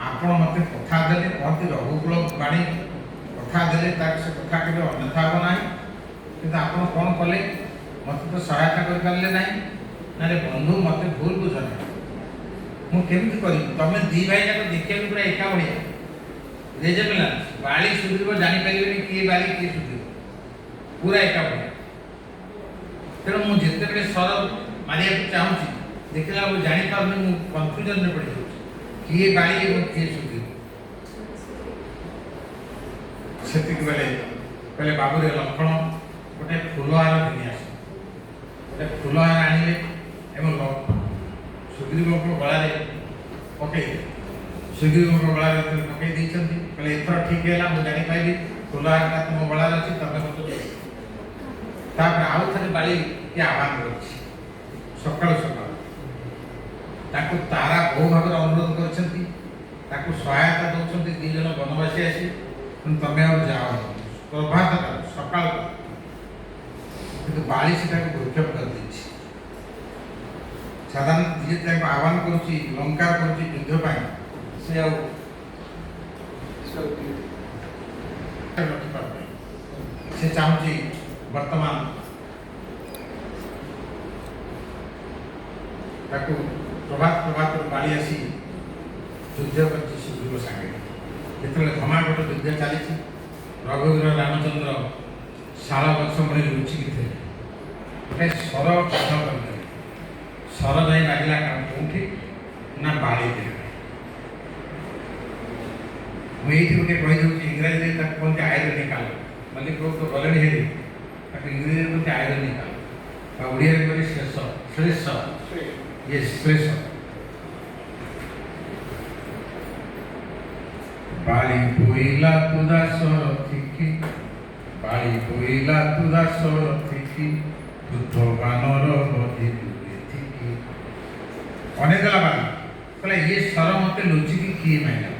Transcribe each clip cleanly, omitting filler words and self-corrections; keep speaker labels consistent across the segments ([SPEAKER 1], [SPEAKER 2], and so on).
[SPEAKER 1] ଆପଣ ମୋତେ କଥା ଦେଲେ କହନ୍ତି ରଘୁକୁଳ ବାଣୀ କଥା ଦେଲେ ତାକୁ ସେ କଥା କେବେ ଅନ୍ୟଥା ହେବ ନାହିଁ। କିନ୍ତୁ ଆପଣ କ'ଣ କଲେ ମୋତେ ତ ସହାୟତା କରିପାରିଲେ ନାହିଁ। ନାରେ ବନ୍ଧୁ ମୋତେ ଭୁଲ ବୁଝ ନାହିଁ, ମୁଁ କେମିତି କରିବି? ତମେ ଦି ଭାଇ ଯାକ ଦେଖିବାକୁ ପୁରା ଏକା ଭଳିଆ ରେଜେବଲାନ୍ସ। ବାଳି ସୁଧରିବ ଜାଣିପାରିବେନି କିଏ ବାଳି କିଏ ସୁଧରିବ, ପୁରା ଏକା ଭଳିଆ। ତେଣୁ ମୁଁ ଯେତେବେଳେ ସ୍ୱର ମାରିବାକୁ ଚାହୁଁଛି ଦେଖିଲା ବେଳକୁ ଜାଣିପାରୁନି, ମୁଁ କନଫ୍ୟୁଜନରେ ପଡ଼ିଯାଉଛି କିଏ ବାଳି ଏବଂ କିଏ ସୁଧରିବ। ସେତିକି ବେଳେ କହିଲେ ବାବୁରେ ଲକ୍ଷ୍ମଣ ଗୋଟେ ଫୁଲହାର ଘିନି ଆସ। ଗୋଟେ ଫୁଲହାର ଆଣିଲେ ଏବଂ ସୁଗ୍ରୀବଙ୍କ ଗଳାରେ ପକେଇଲେ। ସୁଗ୍ରୀବଙ୍କ ଗଳାରେ ପକେଇ ଦେଇଛନ୍ତି। କହିଲେ ଏଥର ଠିକ ହେଲା, ମୁଁ ଜାଣିପାରିଲି ଫୁଲହାରଟା ତୁମ ଗଳାରେ ଅଛି, ତମେ ମୋତେ ଦେଇ। ତାପରେ ଆଉ ଥରେ ବାଳି କି ଆହ୍ୱାନ କରୁଛି ସକାଳୁ ସକାଳୁ। ତାକୁ ତାରା ବହୁ ଭାବରେ ଅନୁରୋଧ କରିଛନ୍ତି, ତାକୁ ସହାୟତା ଦେଉଛନ୍ତି। 2 ଜଣ ବନବାସୀ ଆସି ତମେ ଆଉ ଯାଅ ପ୍ରଭାତ ସକାଳୁ। କିନ୍ତୁ ବାଳି ସେଟାକୁ ଭୃକ୍ଷେପ କରିଦେଇଛି। ସାଧାରଣ ଯିଏ ତାକୁ ଆହ୍ୱାନ କରୁଛି, ଲଙ୍କା କରୁଛି ଯୁଦ୍ଧ ପାଇଁ, ସେ ଆଉ ସେ ଚାହୁଁଛି ବର୍ତ୍ତମାନ ତାକୁ ପ୍ରଭାତରୁ ବାଳି ଆସି ଯୁଦ୍ଧ କରିଛି ସୁଗ୍ରୀବ ସାଙ୍ଗରେ। ଯେତେବେଳେ ଘମାଘୋଟ ଯୁଦ୍ଧ ଚାଲିଛି, ରଘୁବୀର ରାମଚନ୍ଦ୍ର ଶାଳ ଗଛ ମୂଳେ ଲୁଚିକି ଥିଲେ। ଗୋଟେ ସ୍ୱର ପାଠ କରିଦେଲେ। ସ୍ୱର ଯାଇ ବାଜିଲା କେଉଁଠି ନା ବାଳି ଦେଲେ। ମୁଁ ଏଇଠି ଗୋଟେ କହିଦେଉଛି, ଇଂରାଜୀରେ ତାକୁ କୁହନ୍ତି ଆଇରନିକାଲ। ମଲ୍ଲିକ ଗଲେଣି ହେରି, ତାକୁ ଇଂରାଜୀରେ କୁହନ୍ତି ଆଇରନିକାଲ ବା ଓଡ଼ିଆରେ କହିଲେ ଶ୍ଲେଷ। ଶ୍ଲେଷ ଇଏ ଶ୍ଲେଷ। ବାଳି ବୋଇଲା ତୁ ଦାସର ଠିକି, ବାଳି ବୋଇଲା ତୁ ଦାସର ଠିକି, ବୃଦ୍ଧ ବାନର ବଧି ଠିକି। ଅନେକଲା ବାଲି କହିଲା ଇଏ ସ୍ୱର ମୋତେ ଲୁଚିକି କିଏ ମାଇଲା?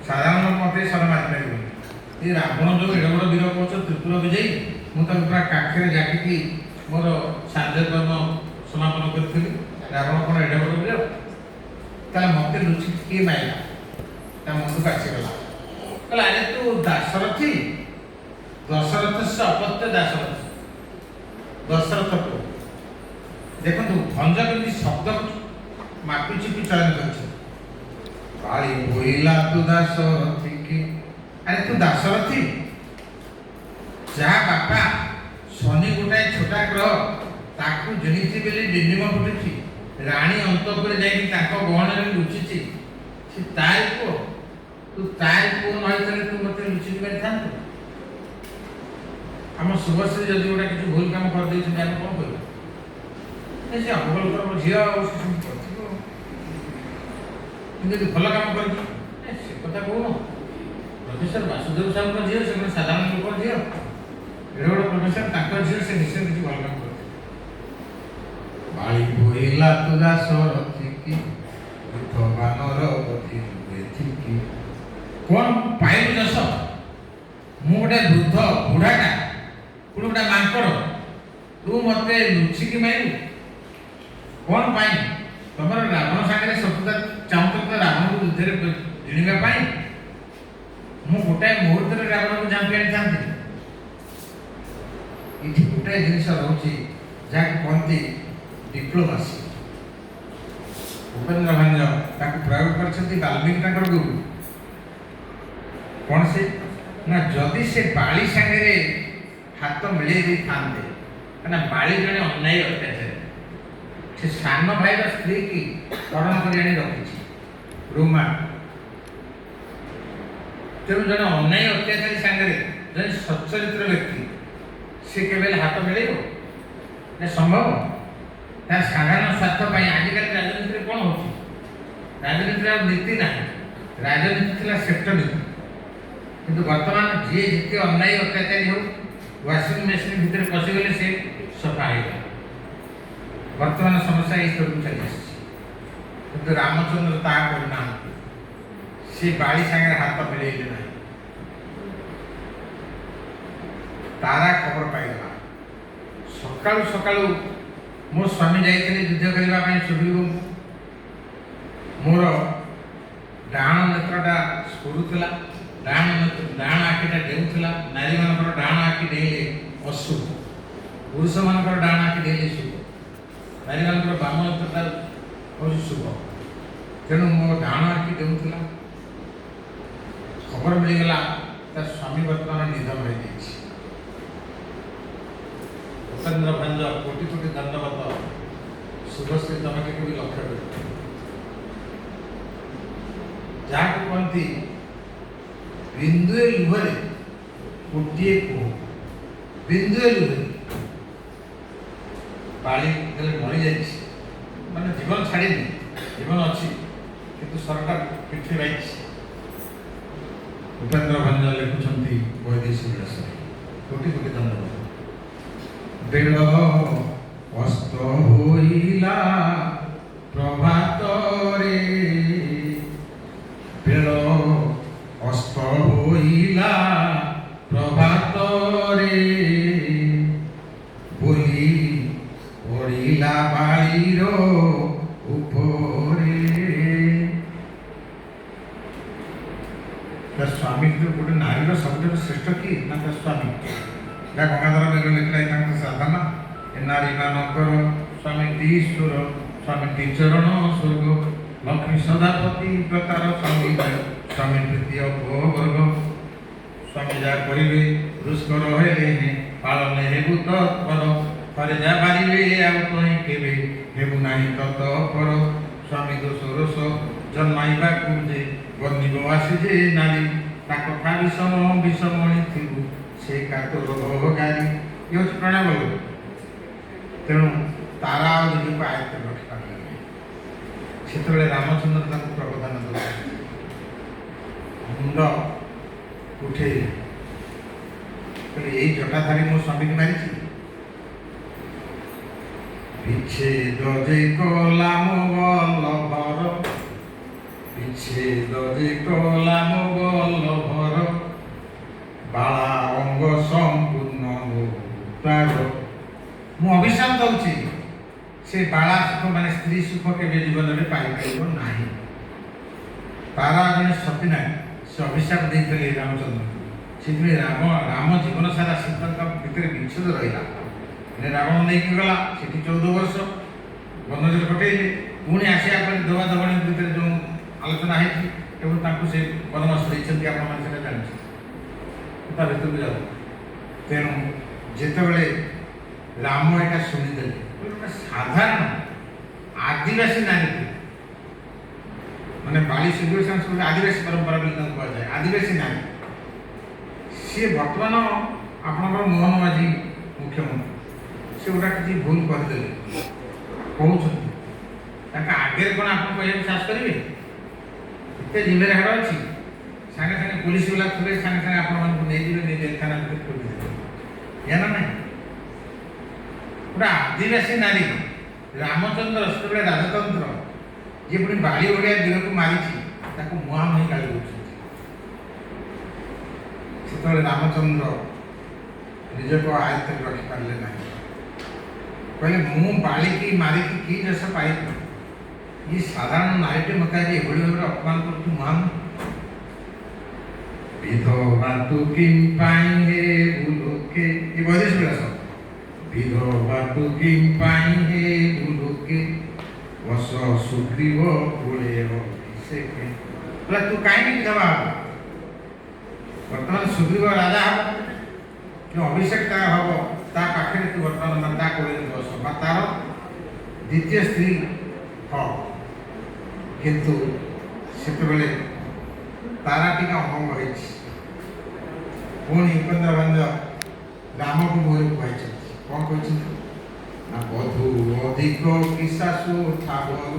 [SPEAKER 1] ସାଧାରଣ ମୋତେ ସ୍ୱର ମାରିପାରିବନି। ଏ ରାବଣ ଯୋଉ ଏଡ଼େ ବଡ଼ ବୀର କହୁଛ ତ୍ରିପୁର ବିଜୟୀ, ମୁଁ ତାକୁ ପୁରା କାଠରେ ଜାକିକି ମୋର ସାଧ୍ୟକର୍ମ ସମାପନ କରିଥିଲି। ରାବଣ କ'ଣ ଏଡ଼େ ବଡ଼ ବୀର? ତାହେଲେ ମୋତେ ଲୁଚିକି କିଏ ମାଇଲା? ତା ମନକୁ ଆସିଗଲା। କହିଲା ଆରେ ତୁ ଦାଶରଥୀ, ଦଶରଥ ସେ ଅପତ୍ୟ ଦାଶରଥ। ଦଶରଥ ପୁଅ। ଦେଖନ୍ତୁ ଭଞ୍ଜ କେମିତି ଶବ୍ଦ ମାପି ଚିପି ଚୟନ କରିଛି। ବାଳି ବୋଇଲା ତୁ ଦାଶରଥୀ କି, ଆରେ ତୁ ଦାଶରଥୀ ଯାହା ବାପା ଶନି ଗୋଟାଏ ଛୋଟା ଗ୍ରହ, ତାକୁ ଜିଣିଛି ବୋଲି ଡିଣ୍ଡିମ ଫୁଟିଛି। ରାଣୀ ଅନ୍ତପୁରେ ଯାଇକି ତାଙ୍କ ଗହଣରେ ଲୁଚିଛି, ସେ ତାରି ପୁଅ। ତୁ ତାରି ପୁଅ ନ ହେଇଥିଲେ ତୁ ମୋତେ ଲୁଚିକି ପାରିଥାନ୍ତୁ? ଆମ ଶୁଭଶ୍ରୀ ଯଦି ଗୋଟେ କିଛି ଭୁଲ କାମ କରିଦେଇଛନ୍ତି, ଆମେ କ'ଣ କରିବୁ? ସେ ଅମଙ୍ଗଳଙ୍କର ଝିଅ ଆଉ ସେ ସେମିତି କରିଥିବ। କିନ୍ତୁ ଯଦି ଭଲ କାମ କରିଛି ସେ କଥା କହୁନ। ପ୍ରଫେସର ବାସୁଦେବ ସାହୁଙ୍କ ଝିଅ, ସେ ଗୋଟେ ସାଧାରଣ ଲୋକ ଝିଅ। ଏଡ଼େ ବଡ଼ ପ୍ରଫେସର, ତାଙ୍କ ଝିଅ, ସେ ନିଶ୍ଚୟ କିଛି ଭଲ କାମ କରିଥିବ। ବାଳି ବୋଇଲା ତୁ ଦାଶରଥୀ କି, ବୃଦ୍ଧ ବାନର ବଧି ଠିକି। କ'ଣ ପାଇଲୁ ଯଶ? ମୁଁ ଗୋଟେ ବୃଦ୍ଧ ବୁଢ଼ାଟା, ପୁଣି ଗୋଟେ ମାଙ୍କଡ଼, ତୁ ମୋତେ ଲୁଚିକି ମାରିବୁ? କ'ଣ ପାଇଁ? ତମର ରାବଣ ସାଙ୍ଗରେ ଶତ୍ରୁତା ଚାହୁଁଛ ତ ରାବଣକୁ ଯୁଦ୍ଧରେ ଜିଣିବା ପାଇଁ? ମୁଁ ଗୋଟାଏ ମୁହୂର୍ତ୍ତରେ ରାବଣକୁ ଝାମ୍ପି ଆଣିଥାନ୍ତି। ଏଠି ଗୋଟାଏ ଜିନିଷ ରହୁଛି ଯାହାକୁ କହନ୍ତି ଡିପ୍ଲୋମାସି। ଉପେନ୍ଦ୍ର ଭଞ୍ଜ ତାକୁ ପ୍ରୟୋଗ କରିଛନ୍ତି ବାଲ୍ମୀକି ତାଙ୍କର ଗୁରୁ। କ'ଣ ସେ ନା ଯଦି ସେ ବାଳି ସାଙ୍ଗରେ ହାତ ମିଳେଇ ଦେଇଥାନ୍ତେ, କାହିଁକିନା ବାଳି ଜଣେ ଅନ୍ୟାୟୀ ଅତ୍ୟାଚାରୀ। ସେ ସାନ ଭାଇର ସ୍ତ୍ରୀ କି ହରଣ କରି ଆଣି ରଖିଛି ରୁମା। ତେଣୁ ଜଣେ ଅନ୍ୟାୟୀ ଅତ୍ୟାଚାରୀ ସାଙ୍ଗରେ ଜଣେ ସଚ୍ଚରିତ୍ର ବ୍ୟକ୍ତି ସେ କେବେ ହାତ ମିଳେଇବ? ନା ସମ୍ଭବ? ତା ସାଧାରଣ ସ୍ୱାର୍ଥ ପାଇଁ। ଆଜିକାଲି ରାଜନୀତିରେ କ'ଣ ହେଉଛି? ରାଜନୀତିରେ ଆଉ ନୀତି ନାହିଁ। ରାଜନୀତି ଥିଲା ଶ୍ରେଷ୍ଠ ନୀତି। କିନ୍ତୁ ବର୍ତ୍ତମାନ ଯିଏ ଯେତେ ଅନ୍ୟାୟୀ ଅତ୍ୟାଚାରୀ ହେଉ, ୱାସିଂ ମେସିନ୍ ଭିତରେ ପଶିଗଲେ ସେ ସଫା ହେଇଗଲା। ବର୍ତ୍ତମାନ ସମସ୍ୟା ଏଇ ସ୍ତରକୁ ଚାଲି ଆସିଛି। କିନ୍ତୁ ରାମଚନ୍ଦ୍ର ତାହା କରିନାହାନ୍ତି। ସେ ବାଳି ସାଙ୍ଗରେ ହାତ ମିଳେଇଲେ ନାହିଁ। ତାରା ଖବର ପାଇଗଲା। ସକାଳୁ ସକାଳୁ ମୋ ସ୍ୱାମୀ ଯାଇଥିଲେ ଯୁଦ୍ଧ କରିବା ପାଇଁ ସୁଗ୍ରୀବଙ୍କୁ। ମୋର ଡାହାଣ ଅକ୍ଷରଟା ସ୍ଫୁରୁଥିଲା, ଡାହାଣ ଆଖିଟା ଡେଉଁଥିଲା। ନାରୀମାନଙ୍କର ଡାହାଣ ଆଖି ଡେଇଁଲେ ଅଶୁଭ, ପୁରୁଷମାନଙ୍କର ଡାହାଣ ଆଖି ଡେଇଁଲେ ଶୁଭ। ନାରୀମାନଙ୍କର ବାମ ଅକ୍ଷରଟା ହେଉଛି ଶୁଭ। ତେଣୁ ମୋ ଡାହାଣ ଆଖି ଡେଉଁଥିଲା। ଖବର ମିଳିଗଲା ତା ସ୍ୱାମୀ ବର୍ତ୍ତମାନ ନିଧନ ହୋଇଯାଇଛି। ଉପେନ୍ଦ୍ର ଭଞ୍ଜ କୋଟି କୋଟି ଦଣ୍ଡବତ। ଶୁଭଶ୍ରୀ ତମେ କେବେ ଲକ୍ଷ୍ୟ କର, ଯାହାକୁ କହନ୍ତି ବିନ୍ଦୁଏ ଲୁହରେ ଗୋଟିଏ କୁହ। ବିନ୍ଦୁଏ ଲୁହରେ ବାଳି ଯେତେବେଳେ ମରିଯାଇଛି, ମାନେ ଜୀବନ ଛାଡ଼ିନି, ଜୀବନ ଅଛି କିନ୍ତୁ ସରକାର ପିଠି ରହିଛି। ଉପେନ୍ଦ୍ର ଭଞ୍ଜ ଲେଖୁଛନ୍ତି ବୈଦେଶୀ ବିଳାସରେ। କୋଟି କୋଟି ଧନ୍ୟବାଦ। ବେଳ ଅସ୍ତ ହୋଇଲା ପ୍ରଭାତରେ, ବେଳ ଅସ୍ତ ହୋଇଲା ପ୍ରଭାତରେ, ବୋଲି ପଡ଼ିଲା ବାଳିର ଉପରେ। ତା ସ୍ୱାମୀ ଗୋଟେ ନାରୀର ସବୁଠାରୁ ଶ୍ରେଷ୍ଠ କିଏ ନା ତା ସ୍ୱାମୀ। ଯାହା ଗଙ୍ଗାଧର ମେଘ ଲେଖିଲା ତାଙ୍କ ସାଧନା। ଏ ନାରୀମାନଙ୍କର ସ୍ୱାମୀଟି ଈଶ୍ୱର, ସ୍ୱାମୀଟି ଚରଣ ସ୍ୱର୍ଗ, ଲକ୍ଷ୍ମୀ ସଦାପତି ପ୍ରତାର ସଙ୍ଗୀତ, ସ୍ୱାମୀ ତୃତୀୟ ବର୍ଗ। ସ୍ୱାମୀ ଯାହା କରିବେ ରୁଷ୍କର ହେଲେ ପାଳନେ ହେବୁ ତତ୍ପର, ଥରେ ଯାହା ପାରିବେ ଆଉ ତହିଁ କେବେ ହେବୁ ନାହିଁ ତତ୍ପର। ସ୍ୱାମୀ ଦୋଷ ରୋଷ ଜନ୍ମାଇବାକୁ ଯେ ବନିବ ଆସି ଯେ ନାରୀ, ତା କଥା ବିଷମ ବିଷମଣି ଥିବୁ ସେ କାତର ଗାରି। ଇଏ ହେଉଛି ପ୍ରଣୟ। ତେଣୁ ତାରା ଆଉ ନିଜକୁ ଆୟତ୍ତ ରଖିପାରିଲେ ନାହିଁ। ସେତେବେଳେ ରାମଚନ୍ଦ୍ର ତାଙ୍କୁ ପ୍ରବୋଧନ ଦେଉଛନ୍ତି, ମୁଣ୍ଡ ଉଠେଇଲେ, କହିଲେ ଏଇ ଜଟାଧାରୀ ମୋ ସ୍ୱାମୀକି ମାରିଛି। ବିଚ୍ଛେଦ ଯେ କଲା ମୋ ବଲ୍ଲଭର, ବିଚ୍ଛେଦ ଯେ କଲା ମୋ ବଲ୍ଲଭର, ବାଳା ଅଙ୍ଗ ସମ୍ପୂର୍ଣ୍ଣ ତାର। ମୁଁ ଅଭିଶାପ ଦଉଛି, ସେ ବାଳା ସୁଖ ମାନେ ସ୍ତ୍ରୀ ସୁଖ କେବେ ଜୀବନରେ ପାଇପାରିବ ନାହିଁ। ତାରା ଜଣେ ସତୀ ନାହିଁ, ସେ ଅଭିଶାପ ଦେଇଥିଲେ ରାମଚନ୍ଦ୍ର। ସେଥିପାଇଁ ରାମ ଜୀବନ ସାରା ସୀତାଙ୍କ ଭିତରେ ବିଚ୍ଛେଦ ରହିଲା। ରାବଣ ନେଇକି ଗଲା, ସେଠି 14 ବର୍ଷ ବନଜରେ କଟେଇଲେ। ପୁଣି ଆସିବା ପରେ ଦେବା ଦେବଣୀ ଭିତରେ ଯେଉଁ ଆଲୋଚନା ହେଇଛି ଏବଂ ତାଙ୍କୁ ସେ ପରାମର୍ଶ ଦେଇଛନ୍ତି, ଆପଣମାନେ ସେଟା ଜାଣିଛନ୍ତି, ତା ଭିତରକୁ ଯାଉ। ତେଣୁ ଯେତେବେଳେ ରାମ ଏଇଟା ଶୁଣିଦେଲେ, ଗୋଟେ ସାଧାରଣ ଆଦିବାସୀ ନାରୀ, ମାନେ ବାଳି ସୁଦୂର ସଂସ୍କୃତି ଆଦିବାସୀ ପରମ୍ପରା ବୋଲି ତାଙ୍କୁ କୁହାଯାଏ, ଆଦିବାସୀ ନାରୀ, ସିଏ ବର୍ତ୍ତମାନ ଆପଣଙ୍କର ମୋହନ ମାଝୀ ମୁଖ୍ୟମନ୍ତ୍ରୀ, ସେ ଗୋଟା କିଛି ଭୁଲ କରିଦେଲେ କହୁଛନ୍ତି, ତାଙ୍କ ଆଗରେ କ'ଣ ଆପଣ କହିବାକୁ ସାହସ କରିବେ? ଏତେ ଜିଲ୍ଲାରେ ହାଡ଼ ଅଛି, ସାଙ୍ଗେ ସାଙ୍ଗେ ପୋଲିସ ବାଲା ଥିବେ, ସାଙ୍ଗେ ସାଙ୍ଗେ ଆପଣମାନଙ୍କୁ ନେଇଯିବେ, ନିଜେ ଥାନା ଭିତରେ ଖୋଲିଦେବେ। ଏହା ନା ନାହିଁ, ଗୋଟେ ଆଦିବାସୀ ନାରୀ ରାମଚନ୍ଦ୍ର ସେତେବେଳେ ରାଜତନ୍ତ୍ର, ଯିଏ ପୁଣି ବାଳି ଭଳିଆ ବୀରକୁ ମାରିଛି, ତାକୁ ମୁହାଁମୁହିଁ ଗାଳି ଦେଉଛନ୍ତି। ସେତେବେଳେ ରାମଚନ୍ଦ୍ର ନିଜକୁ ଆୟତ୍ତରେ ରଖିପାରିଲେ ନାହିଁ। କହିଲେ ମୁଁ ବାଳିକି ମାରିକି କି ଯଶ ପାଇବି? ଇଏ ସାଧାରଣ ନାରୀଟେ ମୋତେ ଆଜି ଏଭଳି ଭାବରେ ଅପମାନ କରୁଛି ମୁହାଁମୁହିଁ। ବିଧବା ତୁ କିମ୍ ପାଇଁ ହେ ବୁଲୋକେ, ଏ ବୈଦେଶୀ ବିଳାସ। ବିଧବା ତୁ କିମ୍ ପାଇଁ ହେ ବୁଲୋକେ, ବସ ସୁଗ୍ରୀବ କୋଳେ ଅଭିଷେକେ। କହିଲା ତୁ କାହିଁକି ବିଧବା ହବ? ବର୍ତ୍ତମାନ ସୁଗ୍ରୀବ ରାଜା ହବ, ଯେଉଁ ଅଭିଷେକ ତାର ହବ, ତା ପାଖରେ ତୁ ବର୍ତ୍ତମାନ ତା କୋଳରେ ବସ ବା ତାର ଦ୍ୱିତୀୟ ସ୍ତ୍ରୀ ହ। କିନ୍ତୁ ସେତେବେଳେ ତାରା ଟିକେ ଅଭଙ୍ଗ ହେଇଛି। ପୁଣି ଉପେନ୍ଦ୍ର ଭଞ୍ଜ ରାମକୁ ମୁହଁରେ କହିଛନ୍ତି, କ'ଣ କହିଛନ୍ତି ନା ବଧୂ ଅଧିକ କି ଶାଶୁ ଠାବରୁ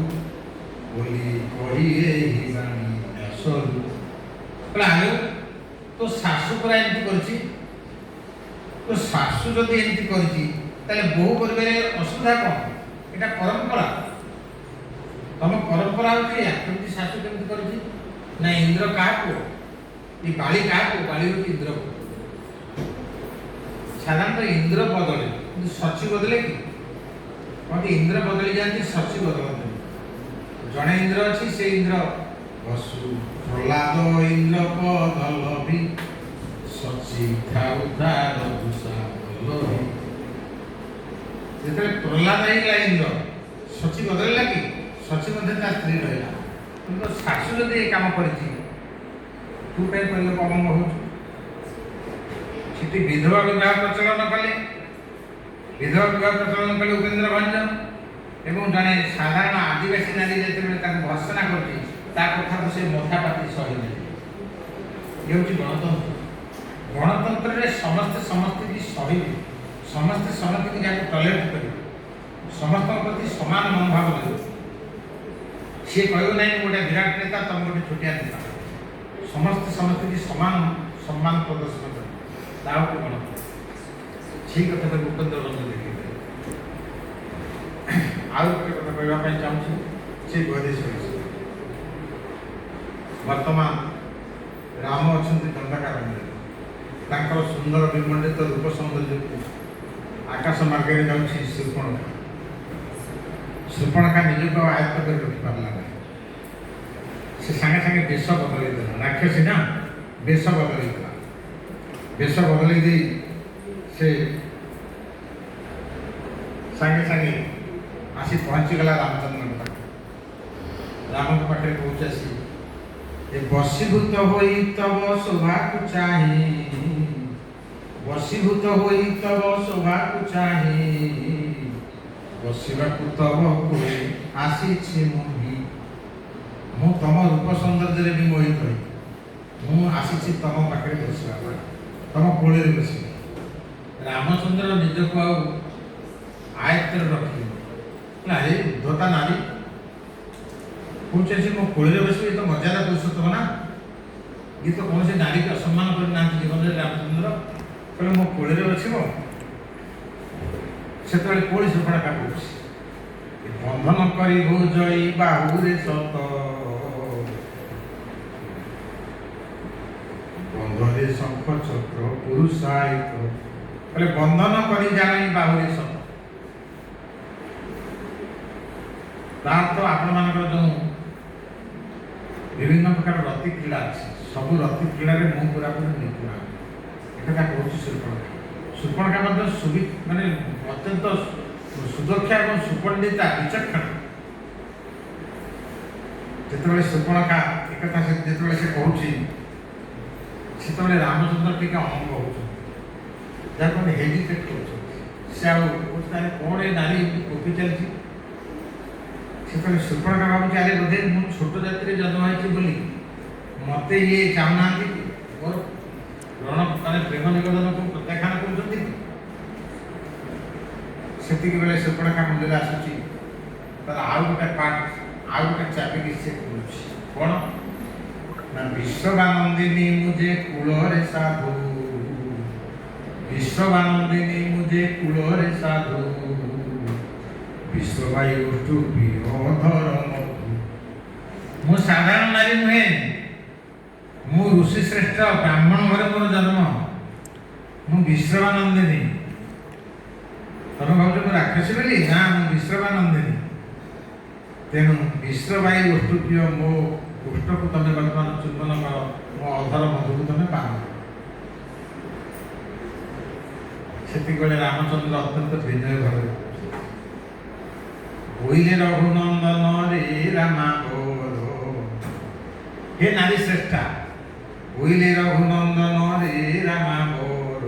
[SPEAKER 1] ବୋଲି କହି ଏହି ବାଣୀ ଆସରୁ। କହିଲା ଆରେ ତୋ ଶାଶୁ ପୁରା ଏମିତି କରିଛି, ତୋ ଶାଶୁ ଯଦି ଏମିତି କରିଛି ତାହେଲେ ବୋହୂ କରିବାରେ ଅସୁବିଧା କ'ଣ? ଏଇଟା ପରମ୍ପରା। ତମ ପରମ୍ପରା ହେଉଛି ଏଇଆ। କେମିତି ଶାଶୁ କେମିତି କରିଛି ନା ଇନ୍ଦ୍ର କାହାକୁ, ଏ ବାଳି କାହାକୁ? ବାଳି ହେଉଛି ଇନ୍ଦ୍ରକୁ। ସାଧାରଣତଃ ଇନ୍ଦ୍ର ବଦଳେ, କିନ୍ତୁ ସଚି ବଦଳେ କି? କହନ୍ତି ଇନ୍ଦ୍ର ବଦଳି ଯାଆନ୍ତି, ସଚି ବଦଳନ୍ତି। ଜଣେ ଇନ୍ଦ୍ର ଅଛି, ସେ ଇନ୍ଦ୍ର ବସୁ ପ୍ରହ୍ଲାଦ ଇନ୍ଦ୍ର ପଦଲଭି ସଚିଥା ଉଦ୍ଧାର ଦୁଃସାବଲଭି। ଯେତେବେଳେ ପ୍ରହ୍ଲାଦ ହେଇଗଲା ଇନ୍ଦ୍ର, ସଚି ବଦଳିଲା କି? ସଚି ମଧ୍ୟ ତା ସ୍ତ୍ରୀ ରହିଲା। କିନ୍ତୁ ଶାଶୁ ଯଦି ଏ କାମ କରିଛି, ତୁ କାହିଁ କହିଲେ ଅମଙ୍ଗ ହଉଛୁ? ସେଠି ବିଧବା ବିବାହ ପ୍ରଚଳନ କଲେ। ବିଧବା ବିବାହ ପ୍ରଚଳନ କଲେ ଉପେନ୍ଦ୍ର ଭଞ୍ଜ ଏବଂ ଜଣେ ସାଧାରଣ ଆଦିବାସୀ ନାରୀ ଯେତେବେଳେ ତାଙ୍କୁ ଭର୍ସନା କରୁଛି, ତା କଥାକୁ ସେ ମଥାପାତି ସହିଲେ। ଇଏ ହେଉଛି ଗଣତନ୍ତ୍ର। ଗଣତନ୍ତ୍ରରେ ସମସ୍ତେ ସମସ୍ତଙ୍କୁ ସହିବେ, ସମସ୍ତେ ସମସ୍ତଙ୍କୁ ଯାହାକୁ ଟଲେଟ୍ କରିବେ, ସମସ୍ତଙ୍କ ପ୍ରତି ସମାନ ମନୋଭାବ ଦେବେ। ସିଏ କହିବ ନାହିଁ ମୁଁ ଗୋଟେ ବିରାଟ ନେତା, ତମେ ଗୋଟେ ଛୋଟିଆ ନେତା। ସମସ୍ତେ ସମସ୍ତଙ୍କୁ ସମାନ ସମ୍ମାନ ପ୍ରଦର୍ଶନ କରିବେ, ତା ଗୋଟେ ଗଣତନ୍ତ୍ର। ସେଇ କଥାଟାକୁ ଉପେନ୍ଦ୍ର ଭଞ୍ଜ ଦେଖେଇବେ। ଆଉ ଗୋଟେ କଥା କହିବା ପାଇଁ ଚାହୁଁଛି, ସେ ବୈଦେଶିକ ବିଷୟ। ବର୍ତ୍ତମାନ ରାମ ଅଛନ୍ତି ଦଣ୍ଡକାରଣ୍ୟରେ। ତାଙ୍କର ସୁନ୍ଦର ବିମଣ୍ଡିତ ରୂପ ସୌନ୍ଦର୍ଯ୍ୟକୁ ଆକାଶ ମାର୍ଗରେ ଯାଉଛି ଶୂର୍ପଣଖା। ଶୂର୍ପଣଖା ନିଜକୁ ଆୟତ୍ତ କରି ରଖିପାରିଲା ନାହିଁ। ସେ ସାଙ୍ଗେ ସାଙ୍ଗେ ବେଶ ବଦଳେଇ ଦେଲା। ରାକ୍ଷସୀ ନା, ବେଶ ବଦଳେଇ ଦେଲା। ବେଶ ବଦଳେଇ ଦେଇ ସେ ସାଙ୍ଗେ ସାଙ୍ଗେ ଆସି ପହଞ୍ଚିଗଲା ରାମଚନ୍ଦ୍ରଙ୍କ ପାଖରେ। ରାମଙ୍କ ପାଖରେ ପହଞ୍ଚି ଆସି ଏ ବଶୀଭୂତ ହୋଇ ତବ ଶୋଭାକୁ ଚାହିଁ, ବଶୀଭୂତ ହୋଇ ତବ ଶୋଭାକୁ ଚାହିଁ, ବସିବାକୁ ତବ କୋଳେ ଆସିଛି ମୁହିଁ। ମୁଁ ତମ ରୂପ ସୌନ୍ଦର୍ଯ୍ୟରେ ବି ମୋହିତ ହୋଇ ମୁଁ ଆସିଛି ତମ ପାଖରେ ବସିବା ପାଇଁ, ତମ କୋଳରେ ବସିବି। ରାମଚନ୍ଦ୍ର ନିଜକୁ ଆଉ ଆୟତ୍ତରେ ରଖିଲେ ନା, ଏ ଉଦ୍ଧତା ନାରୀ କହୁଛି ମୋ କୋଳରେ ବସିବି, ଏ ତ ମର୍ଯ୍ୟାଦା ପୁରୁଷୋତ୍ତମ ନା। ଇଏ ତ କୌଣସି ନାରୀକୁ ଅସମ୍ମାନ କରିନାହାନ୍ତି ଜୀବନରେ। ରାମଚନ୍ଦ୍ର କହିଲେ ମୋ କୋଳରେ ବସିବ। ସେତେବେଳେ କୋଳି ଶୃଙ୍ଖଳା କରୁଛି, ବନ୍ଧନ କରି ଭୋଜଇ ବାହୁରେ ସତ, ବନ୍ଧରେ ଶଙ୍ଖ ଚକ୍ର ପୁରୁଷାୟିତ। କହିଲେ ବନ୍ଧନ କରି ଜାଣି ବାହୁରେ ସତ। ତାର ତ ଆପଣମାନଙ୍କର ଯେଉଁ ବିଭିନ୍ନ ପ୍ରକାର ରତି କ୍ରୀଡ଼ା ଅଛି, ସବୁ ରତି କ୍ରୀଡ଼ାରେ ମୁଁ ପୁରାପୁରି ନିପୁଣ। ଏକଥା କହୁଛି ଶୂର୍ପଣଖା। ଶୂର୍ପଣଖା ମଧ୍ୟ ମାନେ ଅତ୍ୟନ୍ତ ସୁଦକ୍ଷା ଏବଂ ସୁପଣ୍ଡିତା, ବିଚକ୍ଷଣ। ଯେତେବେଳେ ଶୂର୍ପଣଖା ଏକଥା ଯେତେବେଳେ ସେ କହୁଛି, ସେତେବେଳେ ରାମଚନ୍ଦ୍ର ଟିକେ ଅମଙ୍ଗ ହେଉଛନ୍ତି, ଯାହାକୁ ହେଜିଟେଟ୍ କରୁଛନ୍ତି। ସେ ଆଉ ତାହେଲେ କ'ଣ ଏ ନାରୀ ଏମିତି କୋପି ଚାଲିଛି। ସେତେବେଳେ ଶୂର୍ପଣଖା ଭାବୁଛି, ଆରେ ବୋଧେ ମୁଁ ଛୋଟ ଜାତିରେ ଜନ୍ମ ହେଇଛି ବୋଲି ମୋତେ ଇଏ ଚାହୁଁନାହାନ୍ତି କି, ମୋର ମାନେ ପ୍ରେମ ନିବେଦନକୁ ପ୍ରତ୍ୟାଖ୍ୟାନ କରୁଛନ୍ତି କି। ସେତିକି ବେଳେ ଶୂର୍ପଣଖା ମୁଣ୍ଡରେ ଆସୁଛି ତାର ଆଉ ଗୋଟେ ପାର୍ଟ, ଆଉ ଗୋଟେ ଚାବିକି ସେ ଖୋଲୁଛି। କ'ଣ ନା, ବିଶ୍ୱବାନନ୍ଦିନୀ ମୁझे କୂଳରେ ସାଧୁ, ବିଶ୍ୱବାନନ୍ଦିନୀ ମୁझे କୂଳରେ ସାଧୁ, ବିଶ୍ୱବାୟୁ ଟୁପି ଅଧର ମଧୁ। ମୁଁ ସାଧାରଣ ନାରୀ ନୁହେଁ, ମୁଁ ଋଷି ଶ୍ରେଷ୍ଠ ବ୍ରାହ୍ମଣ ଘରେ ମୋର ଜନ୍ମ। ମୁଁ ବିଶ୍ୱବାନନ୍ଦିନୀ। ତମେ ଭାବୁଛ ମୁଁ ରାକ୍ଷସୀ ବୋଲି? ନା, ମୁଁ ବିଶ୍ୱବାନନ୍ଦିନୀ। ତେଣୁ ବିଶ୍ୱବାୟୁ ଓଷ୍ଠପ୍ରିୟ ମୋ ଓଷ୍ଠକୁ ତମେ ବର୍ତ୍ତମାନ ଚୁମ୍ବନ କର, ମୋ ଅଧର ମଧୁକୁ ତମେ ପାନ କର। ସେତିକିବେଳେ ରାମଚନ୍ଦ୍ର ଅତ୍ୟନ୍ତ ବିନୟ ଭାବରେ ବୋଇଲେ ରଘୁନନ୍ଦନ ରେ ରାମା ବୋର, हे नारी श्रेष्ठा, बोइले रघुनंदन रे रामा मोर,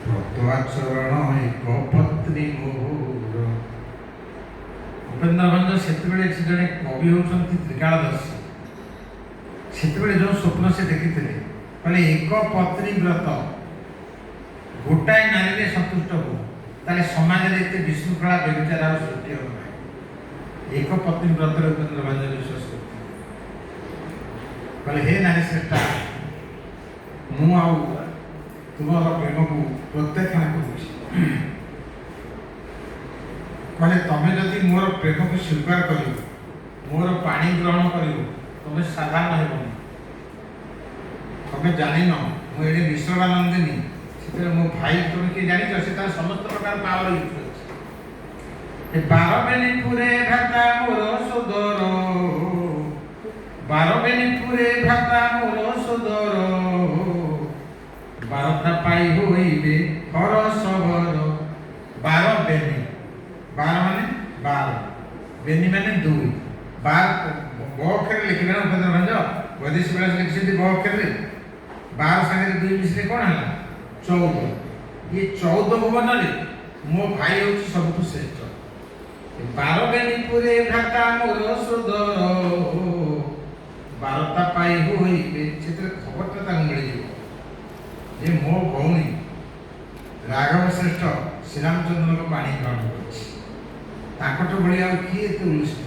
[SPEAKER 1] व्रत आचरण एक पत्नी मोर। उपेन्द्र भंज से जड़े कवि होती त्रिकालदर्शी। से जो स्वप्न से देखी कहले एक पत्नी व्रत, गोटाए नारी सन्तुष्ट हो, ताले समाज में ये विशृंखला व्यभिचार सृष्टि हो। एक पत्नी व्रत उपेन्द्र भंज विश्वास करते कहले हे नारी श्रेष्ठा, मु तुम प्रेम को प्रत्याख्यान करुँच। कहले तमें जदि मोर प्रेम को स्वीकार कर मोर पानी ग्रहण कर तुम साधारण हेबनी। तुम जान मुझे विश्ववानंदिनी से मो भाई तुम किए जान से समस्त प्रकार पावर यूज कर 12 बेली पुरे भाता मोर सुदर ବାର ବେନି ପୁରେ ଭ୍ରାତା ମୋର ସୋଦର ବାରଟା ପାଇ ହୋଇବେ ହର ସବର। ବାର ବେନି, ବାର ମାନେ ବାର, ବେନି ମାନେ ଦୁଇ, ବାର ବ ଅକ୍ଷରରେ ଲେଖିଲେ ନା ଉପେନ୍ଦ୍ର ଭଞ୍ଜ ବୈଦେଶିକ ବିଳାସ ଲେଖିଛନ୍ତି ବ ଅକ୍ଷରରେ, ବାର ସାଙ୍ଗରେ ଦୁଇ ମିଶିଲେ କ'ଣ ହେଲା 14। ये 14 ଭୁବନରେ ମୋ ଭାଇ ହେଉଛି ସବୁଠୁ ଶ୍ରେଷ୍ଠ। ବାର ବେନି ପୁରେ ଭ୍ରାତା ମୋର ସୋଦର ବାରଟା ପାଇ ହୋଇବେ, ସେଥିରେ ଖବରଟା ତାଙ୍କୁ ମିଳିଯିବ ଯେ ମୋ ଭଉଣୀ ରାଘବ ଶ୍ରେଷ୍ଠ ଶ୍ରୀରାମଚନ୍ଦ୍ରଙ୍କ ବାଣୀ ଗ୍ରହଣ କରିଛି। ତାଙ୍କଠୁ ଭଳି ଆଉ କିଏ ଏତେ ଉଲ୍ଲସିତ?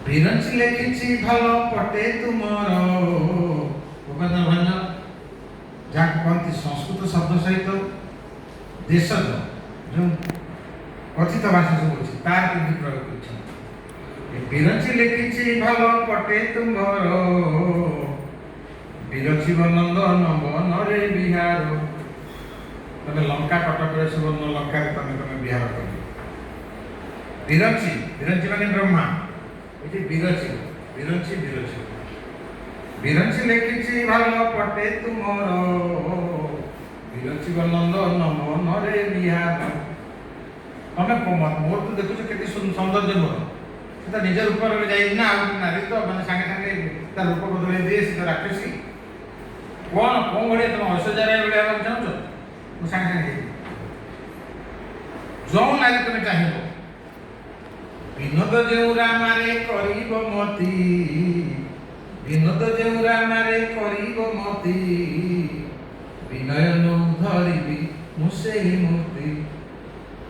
[SPEAKER 1] ବିରଞ୍ଚି ଲେଖିଛି ଭଲ ପଟେ ତୁମର। ଉପେନ୍ଦ୍ର ଭଞ୍ଜ ଯାହାକୁ କହନ୍ତି ସଂସ୍କୃତ ଶବ୍ଦ ସହିତ ଦେଶଜ ଯେଉଁ କଥିତ ଭାଷା ସବୁ ଅଛି ତାର କେମିତି ପ୍ରୟୋଗ କରିଛନ୍ତି। ବିରଞ୍ଚି ଲେଖିଛି ଭଲ ପଟେ ତୁମର ବିରଚିବ ନନ୍ଦନ ବନରେ ବିହାର। ତମେ ଲଙ୍କା କଟକରେ ସୁବର୍ଣ୍ଣ ଲଙ୍କାରେ ତମେ ବିହାର କରିବ। ବିରଞ୍ଚି, ବିରଞ୍ଚି ମାନେ ବ୍ରହ୍ମା, ଏଠି ବିରଚି, ବିରଞ୍ଚି ବିରଚି। ବିରଞ୍ଚି ଲେଖିଛି ଭଲ ପଟେ ତୁମର ବିରଚିବ ନନ୍ଦନ ବନରେ ବିହାର। ତମେ ମୋର ତ ଦେଖୁଛ କେତେ ସୌନ୍ଦର୍ଯ୍ୟ ମୋର, ସେ ତ ନିଜ ରୂପରେ ଯାଇଛି ନା, ଆଉ ନାରୀ ତ ମାନେ ସାଙ୍ଗେ ସାଙ୍ଗେ ତା ରୂପ ବଦଳେଇ ଦିଏ, ସେ ତ ରାକ୍ଷସୀ। କ'ଣ କୋଉ ଭଳିଆ ତମେ ଐଶ୍ୱର୍ଯ୍ୟା ରାୟ ଭଳିଆ ହେବାକୁ ଚାହୁଁଛ? ମୁଁ ସାଙ୍ଗେ ସାଙ୍ଗେ ହେଇଯିବି ଯେଉଁ ନାରୀ ତମେ ଚାହିଁବ। ବିନୋଦ ଯେଉଁ ରାମାରେ କରିବ ମତି, ବିନୋଦ ଯେଉଁ ରାମାରେ କରିବ ମତି, ବିନୟନ ଧରିବି ମୁଁ ସେହି ମୂର୍ତ୍ତି।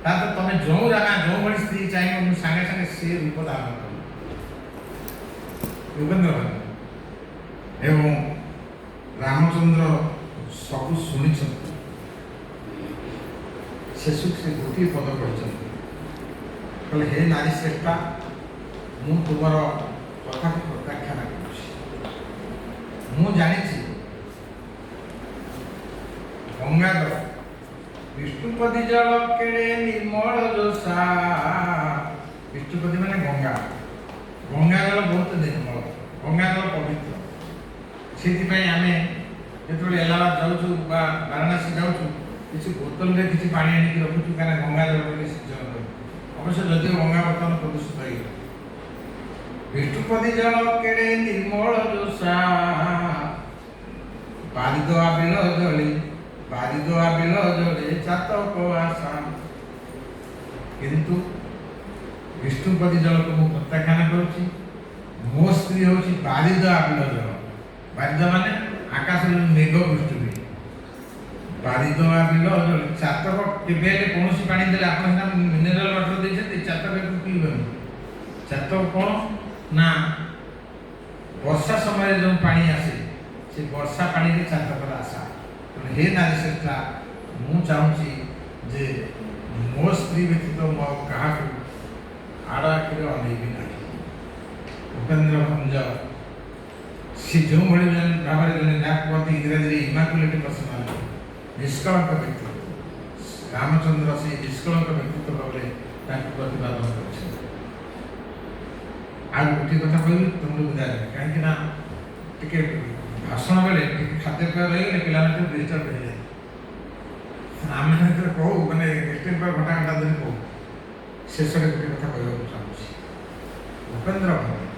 [SPEAKER 1] ତା ତ ତମେ ଯେଉଁ ରାମା ଯେଉଁ ଭଳି ସ୍ତ୍ରୀ ଚାହିଁବ ମୁଁ ସାଙ୍ଗେ ସାଙ୍ଗେ ସେ ରୂପ ଧାରଣ କରିବି। ଉପେନ୍ଦ୍ର ଭଞ୍ଜ ଏବଂ ରାମଚନ୍ଦ୍ର ସବୁ ଶୁଣିଛନ୍ତି, ଶେଷକୁ ସେ ଗୋଟିଏ ପଦ କହିଛନ୍ତି, କହିଲେ ହେ ନାରୀ ଶ୍ରେଷ୍ଠା, ମୁଁ ତୁମର କଥାକୁ ପ୍ରତ୍ୟାଖ୍ୟାନ କରୁଛି। ମୁଁ ଜାଣିଛି ଗଙ୍ଗାଜଳ ବିଷ୍ଣୁପଦୀ ଜଳ କେଡ଼େ ନିର୍ମଳ ଯୋଷା। ବିଷ୍ଣୁପଦୀ ମାନେ ଗଙ୍ଗା, ଗଙ୍ଗା ଜଳ ବହୁତ ନିର୍ମଳ, ଗଙ୍ଗା ଜଳ ପବିତ୍ର। ସେଥିପାଇଁ ଆମେ ଯେତେବେଳେ ଏଲାହାବାଦ ଯାଉଛୁ ବା ବାରାଣାସୀ ଯାଉଛୁ କିଛି ବୋତଲରେ କିଛି ପାଣି ଆଣିକି ରଖୁଛୁ, କାହିଁକିନା ଗଙ୍ଗା ଜଳ ବୋଲି ସିଞ୍ଚନ କରୁ। ଅବଶ୍ୟ ଯଦିଓ ଗଙ୍ଗା ବର୍ତ୍ତମାନ ପ୍ରଦୂଷିତ ହେଇଗଲା। ବିଷ୍ଣୁପଦୀ ଜଳ କେଡ଼େ ନିର୍ମଳ ଯୋଷା, ବାରିଦ ଆବିଳ ଜଳେ, ବାରିଦ ଆବିଳ ଜଳେ ଚାତକ ଆଶା। କିନ୍ତୁ ବିଷ୍ଣୁପଦୀ ଜଳକୁ ମୁଁ ପ୍ରତ୍ୟାଖ୍ୟାନ କରୁଛି। ମୋ ସ୍ତ୍ରୀ ହେଉଛି ବାରିଦ ଆବିଳ ଜଳ। ବାରିଦ ମାନେ ଆକାଶରେ ମେଘ ବୃଷ୍ଟି ହୁଏ। ବାରିଦ ଆବିଳ ଜଳେ ଚାତକ କେବେ ହେଲେ କୌଣସି ପାଣି ଦେଲେ ଆପଣ ସିନା ମିନେରାଲ ୱାଟର ଦେଇଛନ୍ତି, ଚାତକ ପିଇବେନି। ଚାତକ କ'ଣ ନା ବର୍ଷା ସମୟରେ ଯେଉଁ ପାଣି ଆସେ ସେ ବର୍ଷା ପାଣିରେ ଚାତକର ଆଶା। ତେଣୁ ହେ ନାରୀ ଶ୍ରେଷ୍ଠା, ମୁଁ ଚାହୁଁଛି ଯେ ମୋ ସ୍ତ୍ରୀ ବ୍ୟତୀତ ମୁଁ ଆଉ କାହାକୁ ଆଡ଼ ଆଖିରେ ଅନେଇବି ନାହିଁ। ଉପେନ୍ଦ୍ର ଭଞ୍ଜ ସେ ଯେଉଁଭଳି ଭାବରେ ଜଣେ ଯାହାକୁ କୁହନ୍ତି ଇଂରାଜୀରେ ଇମାକୁଲେଟ୍ ପର୍ସନାଲିଟି, ନିଷ୍କଳଙ୍କ ବ୍ୟକ୍ତିତ୍ୱ, ରାମଚନ୍ଦ୍ର ସେଇ ନିଷ୍କଳଙ୍କ ବ୍ୟକ୍ତିତ୍ୱ ଭାବରେ ତାଙ୍କୁ ପ୍ରତିପାଦନ କରିଛନ୍ତି। ଆଉ ଗୋଟିଏ କଥା କହିବି ତୁମକୁ ବୁଝାଏ, କାହିଁକି ନା ଟିକେ ଭାଷଣ ବେଳେ ଟିକେ ଖାଦ୍ୟପେୟ ରହିଗଲେ ପିଲାମାନେ ଟିକେ ଡିଷ୍ଟର୍ବ ହେଇଯାଏ। ଆମେ ଯେତେବେଳେ କହୁ ମାନେ ଏକ୍ସଟେଣ୍ଡ ପରେ ଘଣ୍ଟା ଘଣ୍ଟା ଧରି କହୁ, ଶେଷରେ ଗୋଟିଏ କଥା କହିବାକୁ ଚାହୁଁଛି। ଉପେନ୍ଦ୍ର ଭଞ୍ଜ